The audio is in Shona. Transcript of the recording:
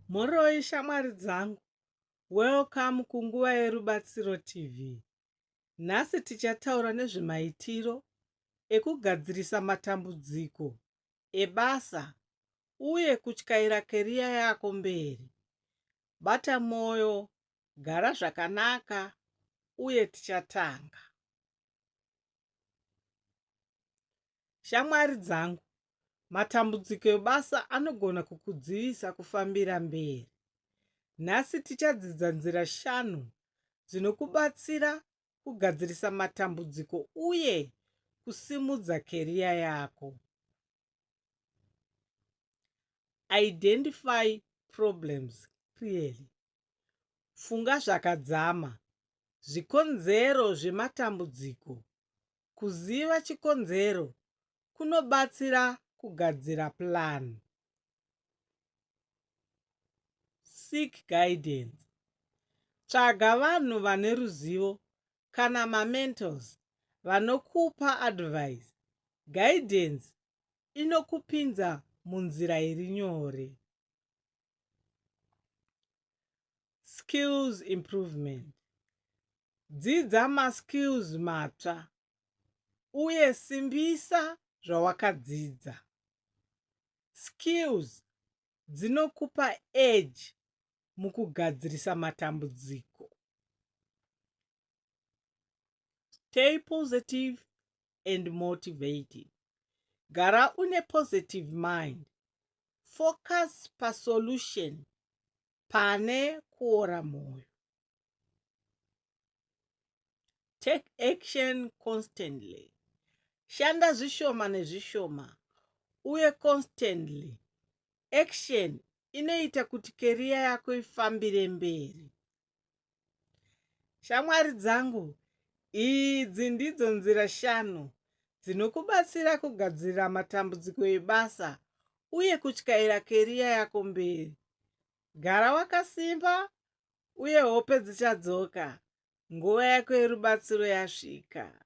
Moroi shamwari dzangu, welcome kunguva yerubatsiro TV. Nhasi tichataura nezvemaitiro ekugadzirisa matambudziko ebasa uye kutyaira keriya yako mberi. Bata mwoyo, gara zvakanaka uye tichatanga. Shamwari dzangu, matambudziko ebasa anogona kukudzivisa kufambira mberi. Nhasi tichadzidza nzira 5 dzinokubatsira kugadzirisa matambudziko uye kusimudza keriya yako. Identify problems clearly. Funga zvakadzama. Zvikonzero zvematambudziko. Kuziva chikonzero kunobatsira kugadzira plan. Seek guidance. Tsvaga vanhu vane ruzivo kana mentors vanokupa advice. Guidance inokupinza munzira iri nyore. Skills improvement. Dzidza maskills matsva uye simbisa zvawakadzidza. Skills dzinokupa edge mukugadzirisa matambudziko. Stay positive and motivated. Gara une positive mind. Focus pasolution pane kuora moyo. Take action constantly. Shanda zvishoma nezvishoma uye constantly. Action inoita kuti keriya yako ifambire mberi. Shamwari dzangu, idzi ndidzo nzira 5 dzinokubatsira kugadzira matambudziko ebasa uye kutyaira keriya yako mberi. Gara wakasimba uye hope dzichadzoka. Nguva yako yerubatsiro yasvika.